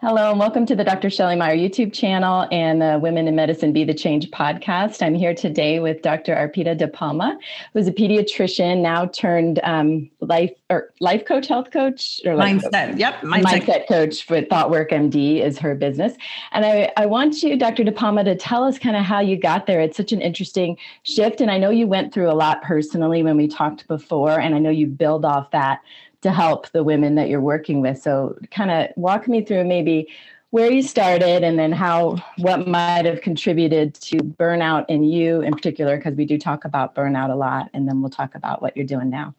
Hello, and welcome to the Dr. Shelley Meyer YouTube channel and the Women in Medicine Be the Change podcast. I'm here today with Dr. Arpita DePalma, who's a pediatrician, now turned life coach, health coach, or mindset. Yep, mindset coach with ThoughtWork MD is her business. And I want you, Dr. DePalma, to tell us kind of how you got there. It's such an interesting shift, and I know you went through a lot personally when we talked before, and I know you build off that to help the women that you're working with. So kind of walk me through maybe where you started and then what might have contributed to burnout in you in particular, because we do talk about burnout a lot, and then we'll talk about what you're doing now.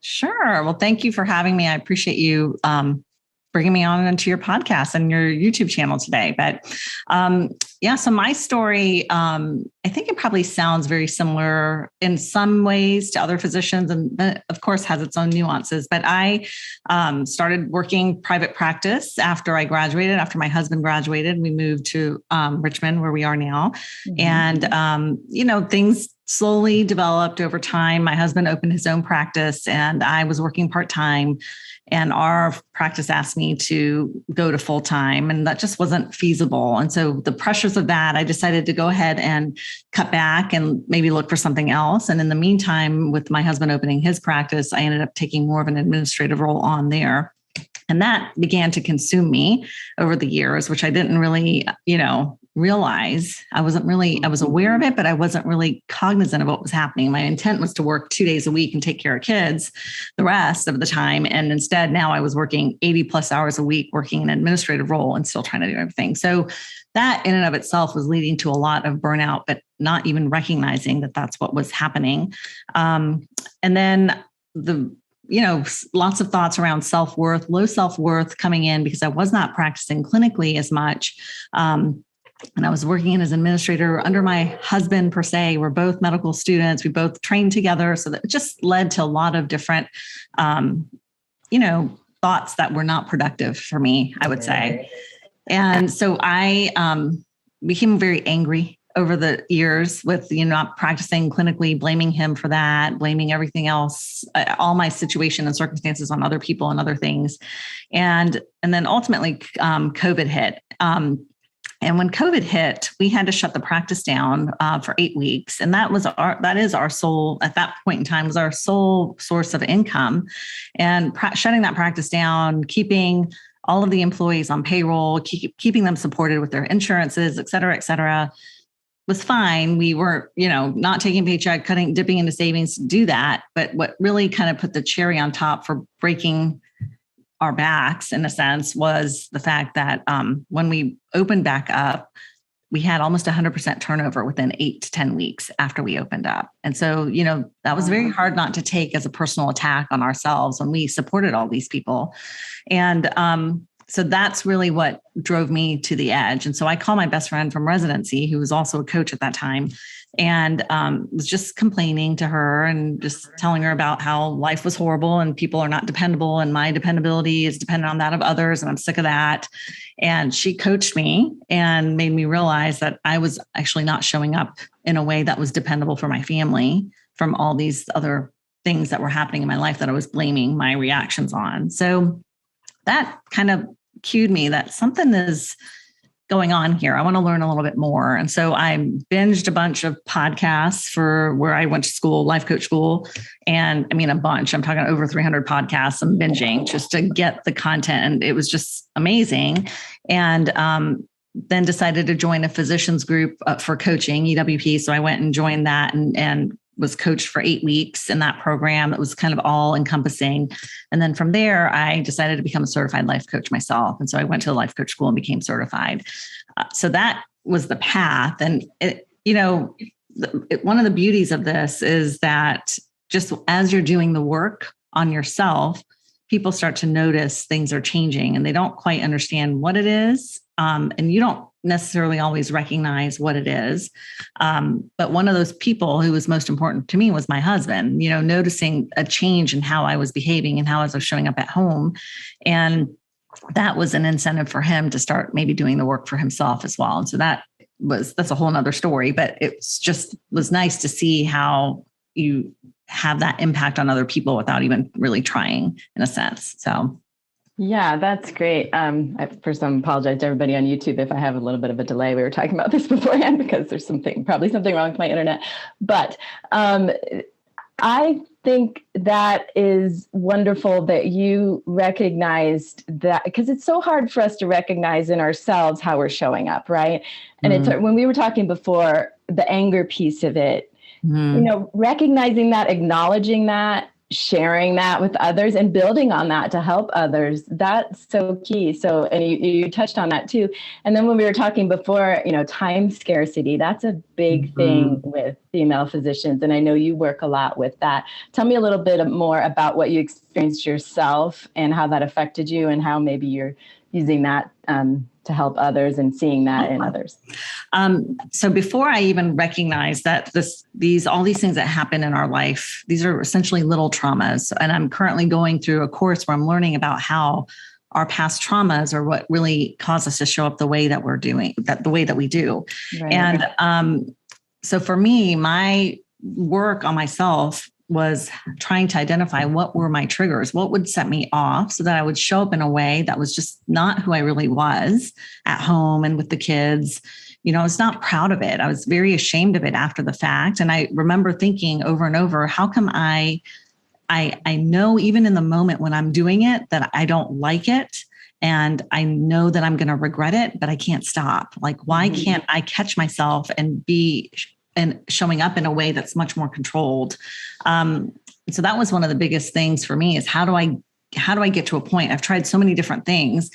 Sure. Well, thank you for having me. I appreciate you bringing me on into your podcast and your YouTube channel today. But so my story, I think it probably sounds very similar in some ways to other physicians, and of course has its own nuances. But I started working private practice after I graduated. After my husband graduated, we moved to Richmond, where we are now. Mm-hmm. And, things slowly developed over time. My husband opened his own practice and I was working part-time, and our practice asked me to go to full-time, and that just wasn't feasible. And so the pressures of that, I decided to go ahead and cut back and maybe look for something else. And in the meantime, with my husband opening his practice, I ended up taking more of an administrative role on there. And that began to consume me over the years, which I didn't really, realize. I was aware of it, but I wasn't really cognizant of what was happening. My intent was to work 2 days a week and take care of kids the rest of the time. And instead, now I was working 80 plus hours a week, working an administrative role and still trying to do everything. So that in and of itself was leading to a lot of burnout, but not even recognizing that that's what was happening. And then lots of thoughts around self-worth, low self-worth coming in because I was not practicing clinically as much. And I was working as an administrator under my husband per se. We're both medical students. We both trained together. So that just led to a lot of different, thoughts that were not productive for me, I would say. And so I became very angry over the years with, not practicing clinically, blaming him for that, blaming everything else, all my situation and circumstances on other people and other things. And then ultimately COVID hit. And when COVID hit, we had to shut the practice down for 8 weeks. And that is our sole, at that point in time, was our sole source of income. And shutting that practice down, keeping all of the employees on payroll, keeping them supported with their insurances, et cetera, was fine. We were, not taking a paycheck, dipping into savings to do that. But what really kind of put the cherry on top for breaking our backs, in a sense, was the fact that when we opened back up, we had almost 100% turnover within 8 to 10 weeks after we opened up. And so, that was very hard not to take as a personal attack on ourselves when we supported all these people. And so that's really what drove me to the edge. And so I called my best friend from residency, who was also a coach at that time, and was just complaining to her and just telling her about how life was horrible and people are not dependable and my dependability is dependent on that of others. And I'm sick of that. And she coached me and made me realize that I was actually not showing up in a way that was dependable for my family from all these other things that were happening in my life that I was blaming my reactions on. So that kind of cued me that something is going on here. I want to learn a little bit more. And so I binged a bunch of podcasts for where I went to school, LifeCoach school. And I mean, a bunch, I'm talking over 300 podcasts I'm binging just to get the content. And it was just amazing. And then decided to join a physicians group for coaching, EWP. So I went and joined that and was coached for 8 weeks in that program. That was kind of all encompassing. And then from there, I decided to become a certified life coach myself. And so I went to the LifeCoach school and became certified. So that was the path. And one of the beauties of this is that just as you're doing the work on yourself, people start to notice things are changing and they don't quite understand what it is. And you don't necessarily always recognize what it is. But one of those people who was most important to me was my husband, noticing a change in how I was behaving and how I was showing up at home. And that was an incentive for him to start maybe doing the work for himself as well. And so that's a whole nother story, but it was nice to see how you have that impact on other people without even really trying, in a sense. So Yeah, that's great. First, I apologize to everybody on YouTube if I have a little bit of a delay. We were talking about this beforehand because there's probably something wrong with my internet. But I think that is wonderful that you recognized that, because it's so hard for us to recognize in ourselves how we're showing up, right? And it's when we were talking before, the anger piece of it, recognizing that, acknowledging that, sharing that with others and building on that to help others. That's so key. So, and you touched on that too. And then when we were talking before, time scarcity, that's a big thing with female physicians. And I know you work a lot with that. Tell me a little bit more about what you experienced yourself and how that affected you and how maybe you're using that to help others and seeing that in others. So before I even recognized that all these things that happen in our life, these are essentially little traumas. And I'm currently going through a course where I'm learning about how our past traumas are what really cause us to show up the way that we're doing, the way that we do. Right. And so for me, my work on myself was trying to identify what were my triggers, what would set me off so that I would show up in a way that was just not who I really was at home and with the kids. I was not proud of it. I was very ashamed of it after the fact. And I remember thinking over and over, how come I know even in the moment when I'm doing it that I don't like it. And I know that I'm going to regret it, but I can't stop. Like, why can't I catch myself and showing up in a way that's much more controlled? So that was one of the biggest things for me is how do I get to a point? I've tried so many different things,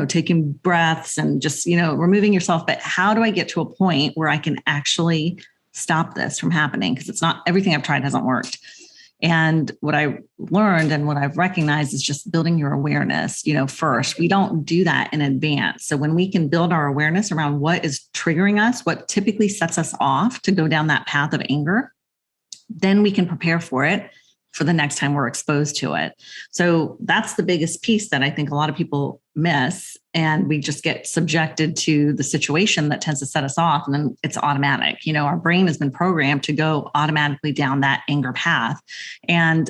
taking breaths and just, removing yourself. But how do I get to a point where I can actually stop this from happening? Because it's not everything I've tried hasn't worked. And what I learned and what I've recognized is just building your awareness, first. We don't do that in advance. So when we can build our awareness around what is triggering us, what typically sets us off to go down that path of anger, then we can prepare for it for the next time we're exposed to it. So that's the biggest piece that I think a lot of people miss. And we just get subjected to the situation that tends to set us off. And then it's automatic. Our brain has been programmed to go automatically down that anger path. And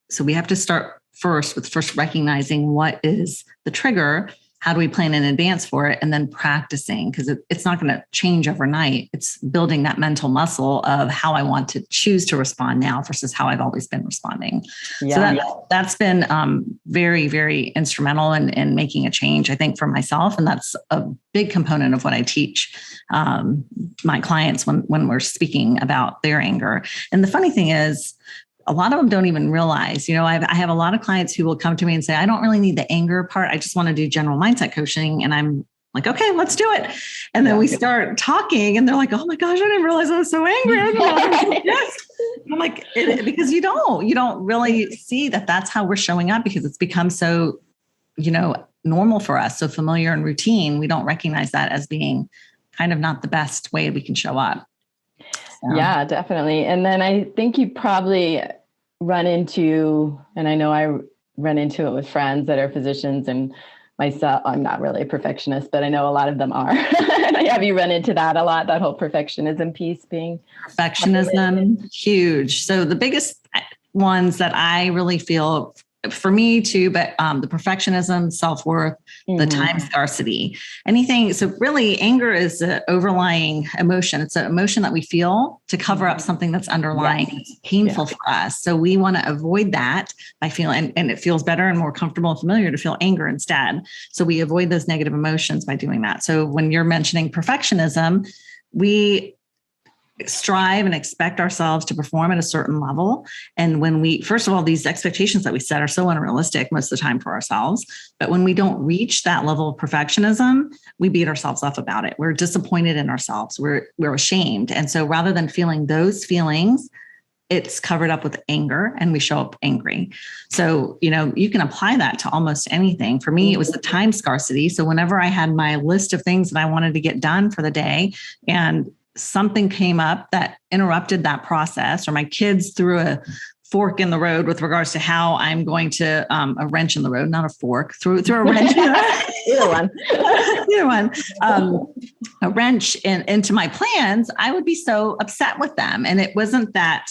so we have to start first recognizing what is the trigger. How do we plan in advance for it? And then practicing, because it's not going to change overnight. It's building that mental muscle of how I want to choose to respond now versus how I've always been responding. Yeah. So that's been very, very instrumental in making a change, I think, for myself. And that's a big component of what I teach my clients when we're speaking about their anger. And the funny thing is, a lot of them don't even realize, I have a lot of clients who will come to me and say, I don't really need the anger part. I just want to do general mindset coaching. And I'm like, okay, let's do it. And then we start talking and they're like, oh my gosh, I didn't realize I was so angry. Yes. I'm like, because you don't really see that that's how we're showing up, because it's become so, normal for us. So familiar and routine. We don't recognize that as being kind of not the best way we can show up. Yeah, definitely. And then I think you probably run into, and I know I run into it with friends that are physicians and myself. I'm not really a perfectionist, but I know a lot of them are. Have you run into that a lot? That whole perfectionism piece being perfectionism, huge. So the biggest ones that I really feel for me too, but the perfectionism, self-worth, the time scarcity, anything. So really anger is an overlying emotion. It's an emotion that we feel to cover up something that's underlying. Yes. It's painful for us. So we want to avoid that by feeling, and it feels better and more comfortable and familiar to feel anger instead. So we avoid those negative emotions by doing that. So when you're mentioning perfectionism, we strive and expect ourselves to perform at a certain level. And when first of all, these expectations that we set are so unrealistic most of the time for ourselves. But when we don't reach that level of perfectionism, we beat ourselves up about it. We're disappointed in ourselves. We're ashamed. And so rather than feeling those feelings, it's covered up with anger and we show up angry. So, you can apply that to almost anything. For me, it was the time scarcity. So whenever I had my list of things that I wanted to get done for the day and something came up that interrupted that process, or my kids threw a fork in the road with regards to how I'm going to a wrench in the road, not a fork, threw a wrench. Either one, a wrench into my plans, I would be so upset with them. And it wasn't that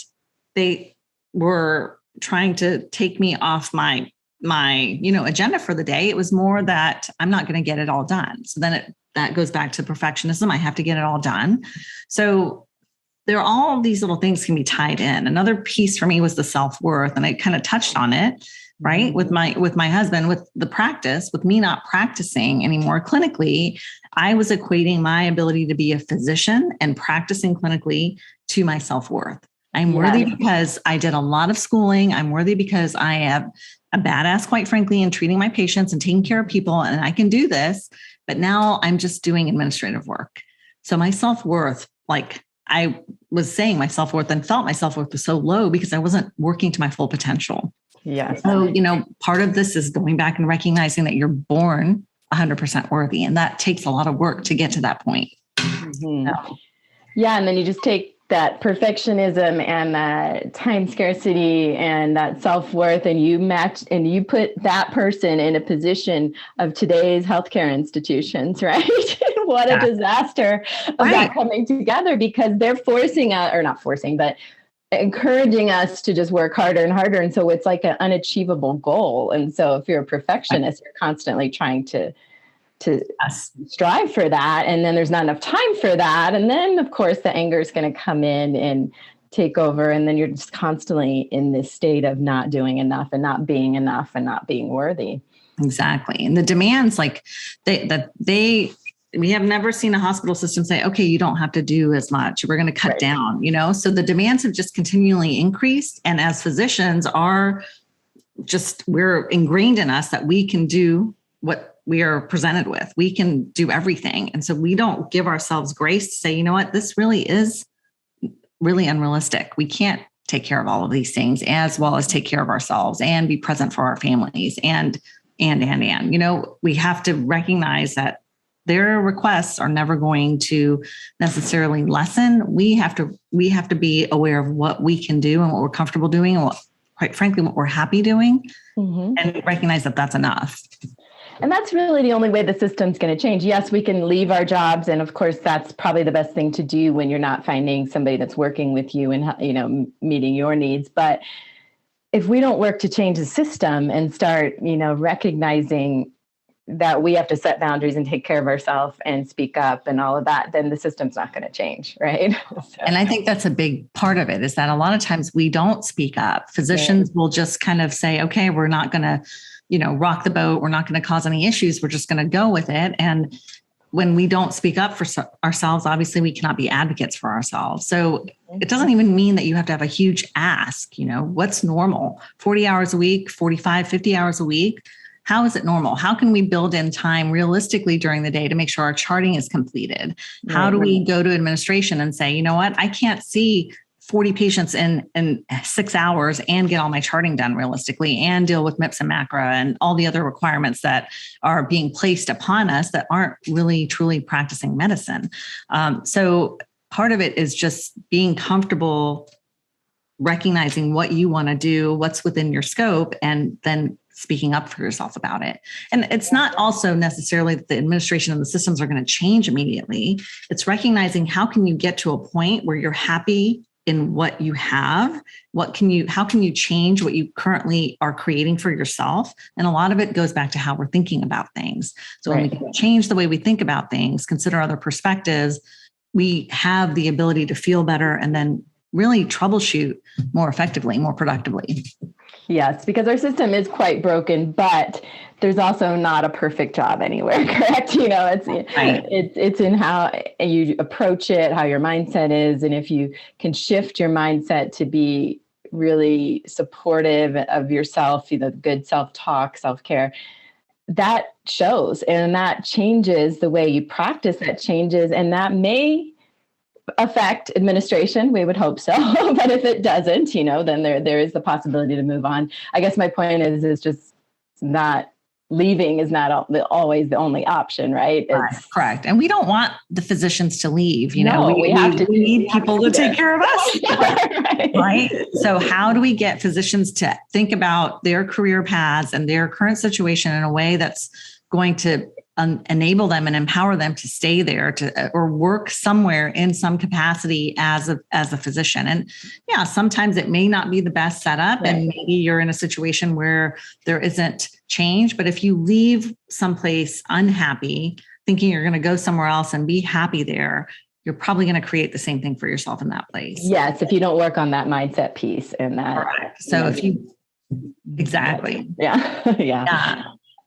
they were trying to take me off my agenda for the day. It was more that I'm not going to get it all done. So then that goes back to perfectionism. I have to get it all done. So there are all these little things can be tied in. Another piece for me was the self-worth. And I kind of touched on it, right? With my husband, with the practice, with me not practicing anymore clinically, I was equating my ability to be a physician and practicing clinically to my self-worth. I'm worthy because I did a lot of schooling. I'm worthy because I am a badass, quite frankly, in treating my patients and taking care of people. And I can do this, but now I'm just doing administrative work. So my self-worth, like I was saying, my self-worth and felt my self-worth was so low because I wasn't working to my full potential. Yes. So, part of this is going back and recognizing that you're born 100% worthy. And that takes a lot of work to get to that point. Mm-hmm. So. Yeah. And then you just take that perfectionism and that time scarcity and that self-worth, and you match and you put that person in a position of today's healthcare institutions, right? What a disaster of that coming together, because they're forcing us, or not forcing, but encouraging us to just work harder and harder. And so it's like an unachievable goal. And so if you're a perfectionist, you're constantly trying to strive for that. And then there's not enough time for that. And then of course the anger is going to come in and take over. And then you're just constantly in this state of not doing enough and not being enough and not being worthy. Exactly. And the demands, like we have never seen a hospital system say, okay, you don't have to do as much. We're going to cut down, so the demands have just continually increased. And as physicians we're ingrained in us that we can do what we are presented with. We can do everything. And so we don't give ourselves grace to say, you know what, this really is really unrealistic. We can't take care of all of these things as well as take care of ourselves and be present for our families and, we have to recognize that their requests are never going to necessarily lessen. We have to be aware of what we can do and what we're comfortable doing and quite frankly, what we're happy doing, and recognize that that's enough. And that's really the only way the system's going to change. Yes, we can leave our jobs. And of course, that's probably the best thing to do when you're not finding somebody that's working with you and, meeting your needs. But if we don't work to change the system and start, recognizing that we have to set boundaries and take care of ourselves and speak up and all of that, then the system's not going to change. Right. And I think that's a big part of it, is that a lot of times we don't speak up. Physicians will just kind of say, okay, we're not going to, rock the boat. We're not going to cause any issues. We're just going to go with it. And when we don't speak up for ourselves, obviously we cannot be advocates for ourselves. So it doesn't even mean that you have to have a huge ask, what's normal, 40 hours a week, 45, 50 hours a week. How is it normal? How can we build in time realistically during the day to make sure our charting is completed? How do we go to administration and say, you know what, I can't see 40 patients in 6 hours and get all my charting done realistically and deal with MIPS and MACRA and all the other requirements that are being placed upon us that aren't really truly practicing medicine. So part of it is just being comfortable, recognizing what you want to do, what's within your scope, and then speaking up for yourself about it. And it's not also necessarily that the administration and the systems are going to change immediately. It's recognizing how can you get to a point where you're happy in what you have? How can you change what you currently are creating for yourself? And a lot of it goes back to how we're thinking about things. So when we can change the way we think about things, consider other perspectives, we have the ability to feel better and then really troubleshoot more effectively, more productively. Yes, because our system is quite broken, but there's also not a perfect job anywhere, correct? It's in how you approach it, how your mindset is. And if you can shift your mindset to be really supportive of yourself, good self-talk, self-care, that shows and that changes the way you practice, that changes, and that may affect administration. We would hope so. But if it doesn't, then there is the possibility to move on. I guess my point is just not leaving is not always the only option, right? It's correct. And we don't want the physicians to leave. We need people to take care of us. Right. So how do we get physicians to think about their career paths and their current situation in a way that's going to enable them and empower them to stay there or work somewhere in some capacity as a physician. And yeah, sometimes it may not be the best setup, right. And maybe you're in a situation where there isn't change. But if you leave someplace unhappy, thinking you're going to go somewhere else and be happy there, you're probably going to create the same thing for yourself in that place. Yes, if you don't work on that mindset piece and that. Correct. So if you, exactly. Yeah. Yeah.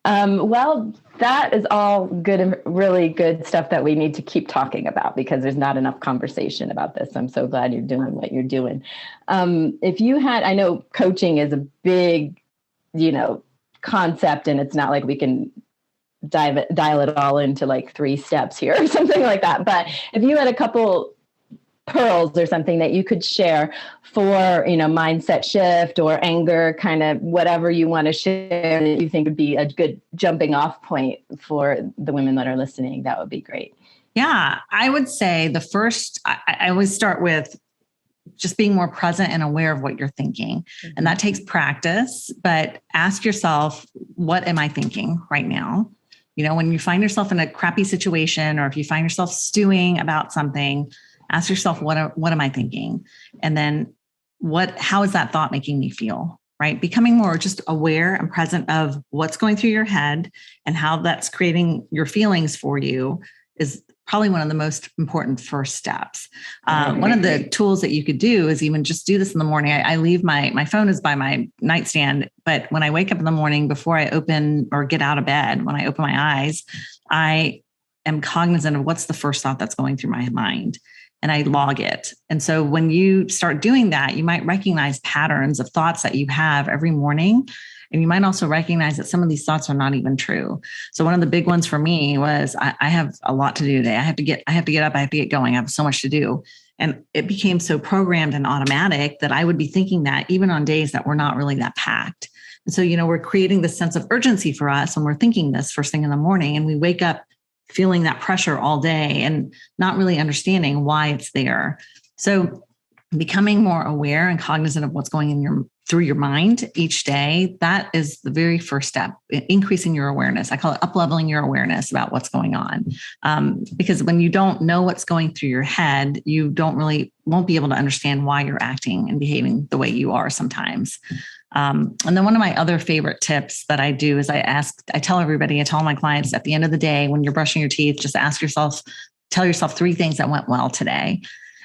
Well, that is all good and really good stuff that we need to keep talking about because there's not enough conversation about this. I'm so glad you're doing what you're doing. If you had, I know coaching is a big, concept, and it's not like we can dial it all into like 3 steps here or something like that. But if you had a couple pearls or something that you could share for, mindset shift or anger, kind of whatever you want to share that you think would be a good jumping off point for the women that are listening, that would be great. Yeah, I would say the first, I always start with just being more present and aware of what you're thinking. Mm-hmm. And that takes practice, but ask yourself, what am I thinking right now? When you find yourself in a crappy situation, or if you find yourself stewing about something, ask yourself, what am I thinking? And then how is that thought making me feel, right? Becoming more just aware and present of what's going through your head and how that's creating your feelings for you is probably one of the most important first steps. One of the tools that you could do is even just do this in the morning. I leave my phone is by my nightstand, but when I wake up in the morning, before I open or get out of bed, when I open my eyes, I am cognizant of what's the first thought that's going through my mind. And I log it. And so when you start doing that, you might recognize patterns of thoughts that you have every morning. And you might also recognize that some of these thoughts are not even true. So one of the big ones for me was I have a lot to do today. I have to get up. I have to get going. I have so much to do. And it became so programmed and automatic that I would be thinking that even on days that were not really that packed. And so, we're creating this sense of urgency for us when we're thinking this first thing in the morning, and we wake up feeling that pressure all day and not really understanding why it's there. So becoming more aware and cognizant of what's going through your mind each day, that is the very first step, increasing your awareness. I call it upleveling your awareness about what's going on. Because when you don't know what's going through your head, you won't be able to understand why you're acting and behaving the way you are sometimes. And then one of my other favorite tips that I do is I tell everybody, I tell my clients at the end of the day, when you're brushing your teeth, just tell yourself 3 things that went well today.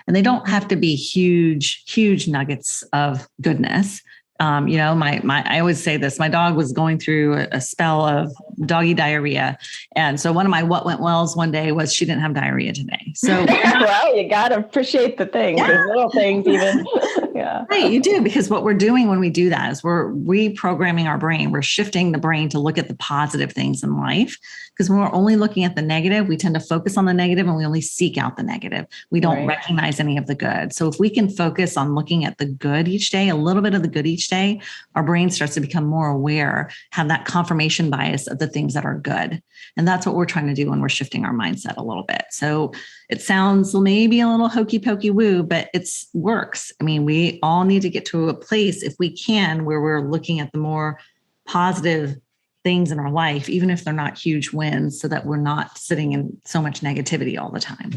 And they don't have to be huge, huge nuggets of goodness. I always say this, my dog was going through a spell of doggy diarrhea. And so one of my what went wells one day was she didn't have diarrhea today. So well, you got to appreciate the things, the little things even. Yeah. Right, you do, because what we're doing when we do that is we're reprogramming our brain. We're shifting the brain to look at the positive things in life. Because when we're only looking at the negative, we tend to focus on the negative and we only seek out the negative. We don't recognize any of the good. So if we can focus on looking at the good each day, a little bit of the good each day, our brain starts to become more aware, have that confirmation bias of the things that are good. And that's what we're trying to do when we're shifting our mindset a little bit. So it sounds maybe a little hokey pokey woo, but it works. I mean, we all need to get to a place, if we can, where we're looking at the more positive things in our life, even if they're not huge wins, so that we're not sitting in so much negativity all the time.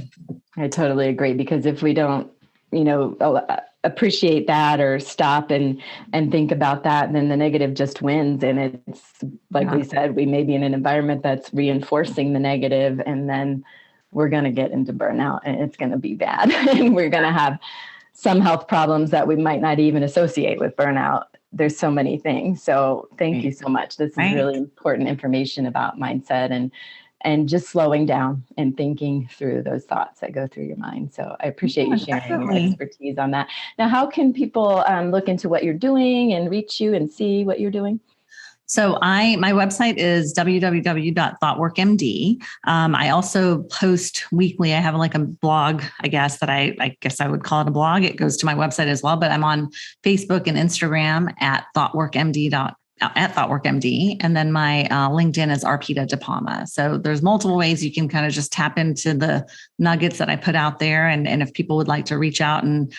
I totally agree, because if we don't, appreciate that or stop and think about that, then the negative just wins. And it's like we said, we may be in an environment that's reinforcing the negative, and then we're going to get into burnout, and it's going to be bad. And we're going to have some health problems that we might not even associate with burnout. There's so many things. So thank you so much. This is really important information about mindset and just slowing down and thinking through those thoughts that go through your mind. So I appreciate you sharing your expertise on that. Now, how can people look into what you're doing and reach you and see what you're doing? So my website is www.thoughtworkmd. I also post weekly. I have like a blog, I guess, that I guess I would call it a blog. It goes to my website as well, but I'm on Facebook and Instagram at thoughtworkmd. at ThoughtWork MD. And then my LinkedIn is Arpita DePalma. So there's multiple ways you can kind of just tap into the nuggets that I put out there. And if people would like to reach out and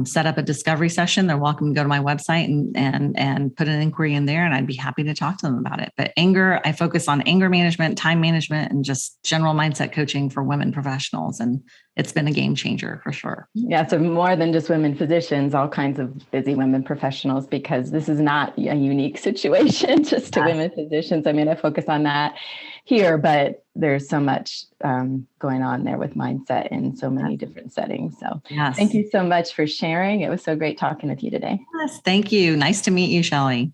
set up a discovery session, they're welcome to go to my website and put an inquiry in there, and I'd be happy to talk to them about it. But anger, I focus on anger management, time management, and just general mindset coaching for women professionals. And it's been a game changer for sure. Yeah, so more than just women physicians, all kinds of busy women professionals, because this is not a unique situation just to women physicians. I mean, I focus on that here, but there's so much going on there with mindset in so many different settings. So thank you so much for sharing. It was so great talking with you today. Yes, thank you. Nice to meet you, Shelley.